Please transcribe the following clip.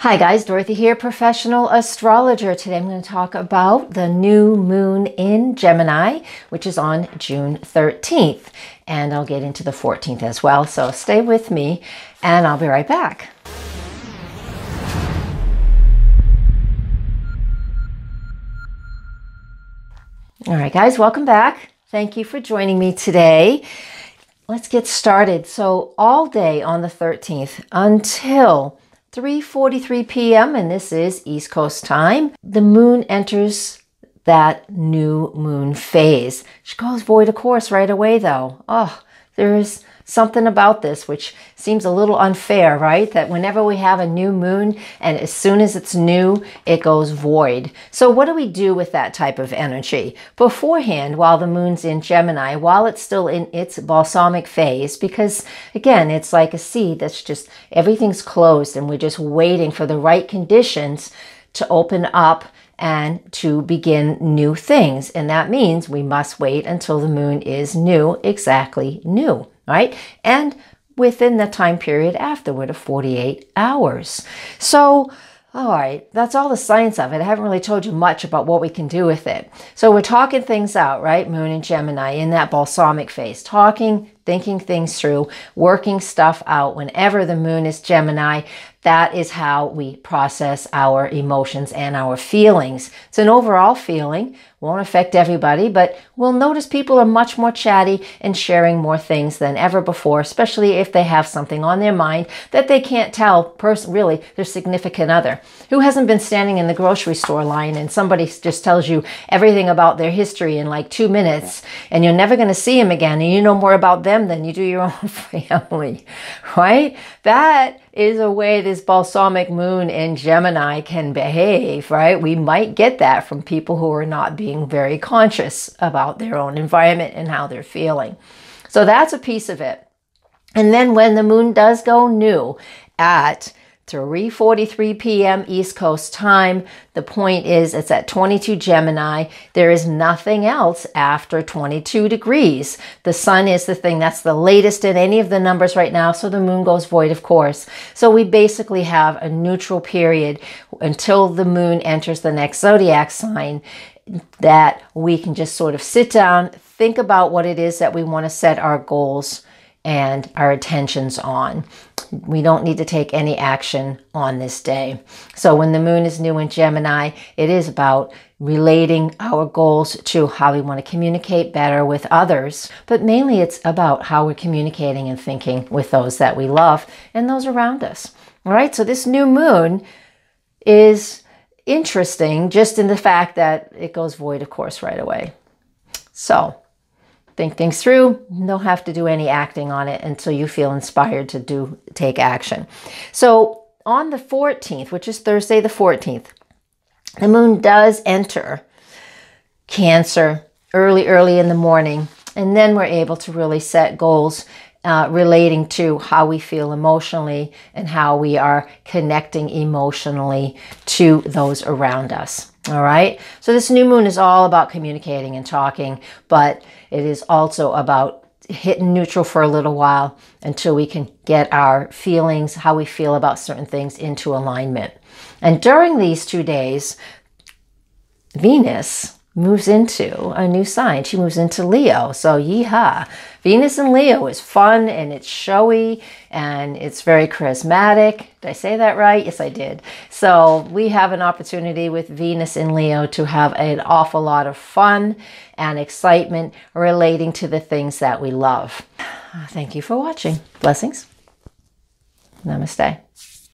Hi guys, Dorothy here, professional astrologer. Today I'm going to talk about the new moon in Gemini, which is on June 13th. And I'll get into the 14th as well. So stay with me and I'll be right back. All right, guys, welcome back. Thank you for joining me today. Let's get started. So all day on the 13th until 3:43 p.m., and this is East Coast time, the moon enters that new moon phase. She goes void of course right away though. Oh, there's something about this which seems a little unfair, right? That whenever we have a new moon and as soon as it's new, it goes void. So what do we do with that type of energy? Beforehand, while the moon's in Gemini, while it's still in its balsamic phase, because again, it's like a seed that's just, everything's closed and we're just waiting for the right conditions to open up and to begin new things. And that means we must wait until the moon is new, exactly new, right? And within the time period afterward of 48 hours. So, all right, that's all the science of it. I haven't really told you much about what we can do with it. So we're talking things out, right? Moon and Gemini in that balsamic phase, talking, thinking things through, working stuff out. Whenever the moon is Gemini, that is how we process our emotions and our feelings. It's an overall feeling, won't affect everybody, but we'll notice people are much more chatty and sharing more things than ever before, especially if they have something on their mind that they can't tell really their significant other. Who hasn't been standing in the grocery store line and somebody just tells you everything about their history in like 2 minutes and you're never going to see them again and you know more about them than you do your own family, right? That is a way this balsamic moon in Gemini can behave, right? We might get that from people who are not being very conscious about their own environment and how they're feeling. So that's a piece of it. And then when the moon does go new at 3:43 p.m. East Coast time, the point is it's at 22 Gemini. There is nothing else after 22 degrees. The sun is the thing that's the latest in any of the numbers right now, so the moon goes void, of course. So we basically have a neutral period until the moon enters the next zodiac sign that we can just sort of sit down, think about what it is that we want to set our goals and our attentions on. We don't need to take any action on this day. So when the moon is new in Gemini, it is about relating our goals to how we want to communicate better with others. But mainly it's about how we're communicating and thinking with those that we love and those around us. All right, so this new moon is interesting just in the fact that it goes void, of course, right away. So think things through. Don't have to do any acting on it until you feel inspired to take action. So on the 14th, which is Thursday the 14th, the moon does enter Cancer early in the morning. And then we're able to really set goals relating to how we feel emotionally and how we are connecting emotionally to those around us. All right. So this new moon is all about communicating and talking, but it is also about hitting neutral for a little while until we can get our feelings, how we feel about certain things into alignment. And during these 2 days, Venus moves into a new sign. She moves into Leo. So yeehaw. Venus in Leo is fun and it's showy and it's very charismatic. Did I say that right? Yes, I did. So we have an opportunity with Venus in Leo to have an awful lot of fun and excitement relating to the things that we love. Thank you for watching. Blessings. Namaste.